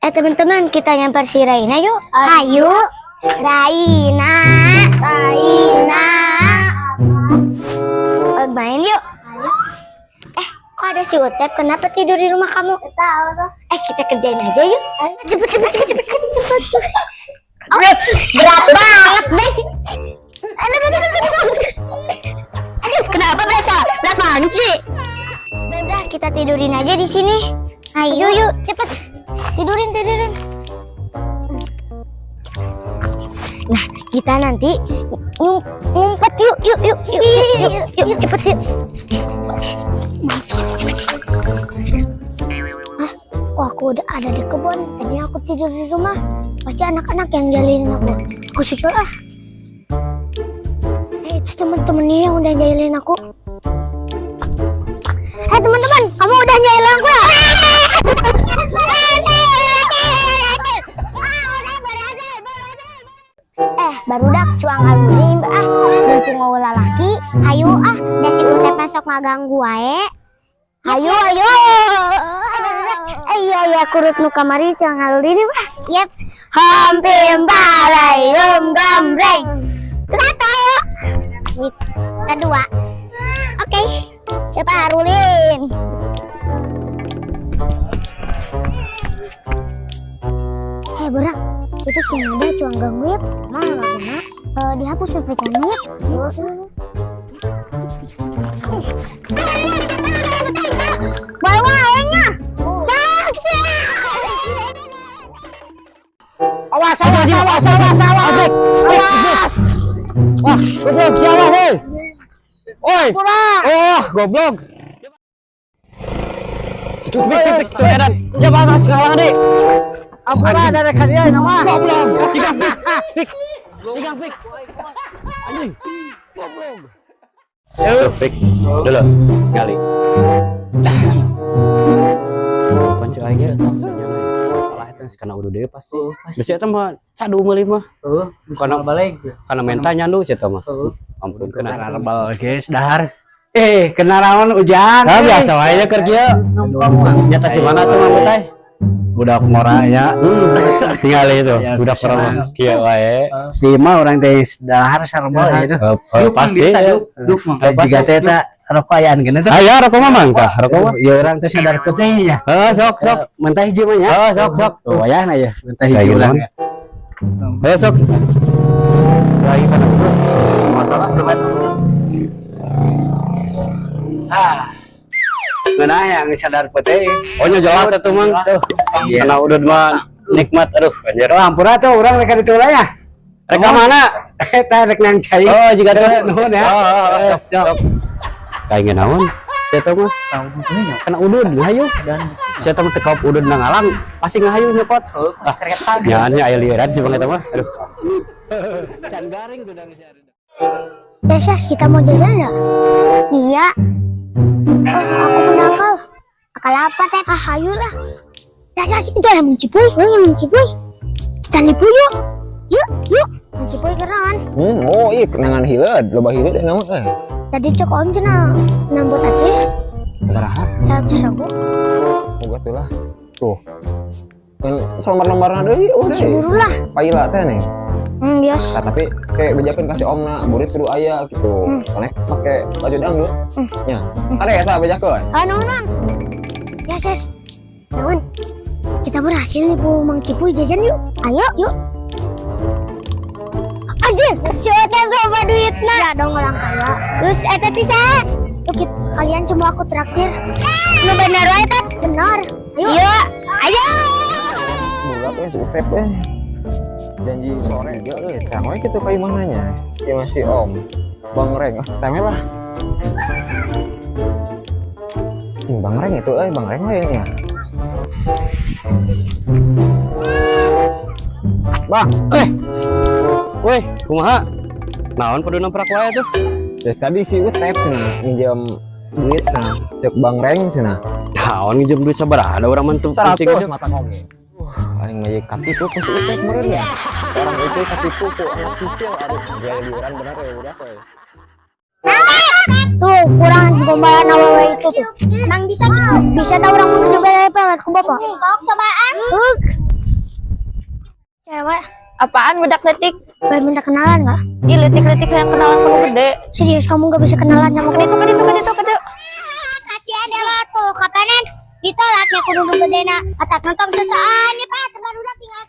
Teman-teman, kita nyamper si Raina yuk. Ayo. Raina. Main yuk. Kok ada si Utep? Kenapa tidur di rumah kamu? Tahu tuh. Kita kerjain aja yuk. Cepet. Oh, berat banget deh. Aduh, kenapa berat banget sih? Udah, kita tidurin aja di sini. Ayo yuk, cepet. Tidurin. Nah, kita nanti ngumpet yuk, cepet yuk. Wah, aku udah ada di kebun. Tadi aku tidur di rumah. Pasti anak-anak yang jahilin aku. Aku susul ah. Itu teman-temannya yang udah jahilin aku. Teman-teman, kamu udah jahilin aku ya? Barudak cuang aluri mbak mumpung ngolah laki. Ayo udah si Utep masuk ngaganggu wae. Ayo iya kurut nu kamari cuang aluri nih mbak. Yep. Hampir balai gambreng. Satu. Kedua. Oke. Kita rulin. Berak. Itu si Nada cuang ganggu ya. Mana? Dihapus PVC-nya ya. Bawaannya. Saksi. Awas. Wah, goblok siapa sih? Oi. Oh, goblok. Cupik, tuh edan. Ya balas ngalang deh. Ampura dari kalian nama. Goblok. Tigang pik. Anjing. Goblok. Pik dulu kali. Pancu aja masalah itu karena udah deh pasti. Biasanya tuh mah cadu meuli mah. Karena balik. Karena mental nyandu sia mah. Ampun kena Herbal guys, dahar. Kena rawan hujan. Nah, biasa wae keur kieu. Nyata si mana tuh mah teh? Budak moranya. Tinggal itu, budak orang kieu wae. Si mah orang teh dahar herbal gitu. Pasti. Jika teh tak rokokan gini tuh. Aya rokok mah mangkah, rokok mah. Ya orang teh sadar penting ya. Sok. Mentah hiji mah ya. Sok. Oh ya nah ya, mentah hiji ulang. Sok. Lagi panas tuh. Masalah cuman. Mana yang sadar penting. Oh nya jelas atuh mang. Karena udah mah nikmat aduh anjir. Ampura tuh orang rek ditulai ya. Rek mana? Eta rek nang cai. Oh jika tuh nuhun ya. Sok. Kayak naon? Saya tahu mah. Kena udud ngahayu. Saya tahu teu kaup udud nang alam, pasti ngahayu nyepot. Keretan. Ya nya aya lieuran sih bang eta mah. Aduh. Can garing tuh dan sia. Syas, kita mau jalan enggak? Iya. Aku punya akal. Akal apa teh? Ayolah. Syas, itu ada Cipuy. Cipuy. Kita nipu yuk. Yuk. Cipuy keren. Oh iya kenangan hileud, loba hileud nama Tadi cok om cenah nambut acis. Sabaraha? 100.000. Boga tuh lah. Tuh. Lembar-lembarna deui udah. Suruh lah. Paila teh nih. Bias. Nah, tapi kayak bejakeun kasih omna, murid kudu aya gitu. Soalnya pakai baju dangdut. Nya. Ada ya tah bejakeun? Nuhun. Ya, Ses. Nuhun. Kita berhasil nipu Mang Cipuy jajan yuk. Ayo, yuk. Anjir, si Otep sama duitna. Ya dong orang kaya. Terus eta teh saha? Yuk kalian cuma aku traktir. Lu bener wae teh? Bener. Ayo. Bulat we si Utep we. Janji sore dia euy, tah we kitu ka imananya. Ya masih Om. Bang Reng, teme lah. Bang Reng itu Bang Reng we nya. Bang, Weh, kumaha? Naon kudu namprak wae tuh? dari tadi si Utep cenah minjem duit cenah. Cek Bang Reng cenah. Naon nginjem duit sabaraha ada urang mentu 100 mata koge. Paling mah katipu ku si Utep meureun ya. Orang itu katipu ku anak kecil aduh gaya liuran bener ya udah we. Tuh, kurang gombalan awewe itu tuh. Emang bisa gitu? Bisa tahu orang mau coba pelet ke bapak? Sok cobaan. Apaan bedak letik? Boleh minta kenalan nggak? Ih, letik-letik yang kenalan kudu gede. Serius kamu nggak bisa kenalan sama Kaditu, kaditu, kaditu, kaditu. kasihan deh lo tuh kapanan ditolaknya kudu gedena atak nonton sesaan nih pak teman udah tinggal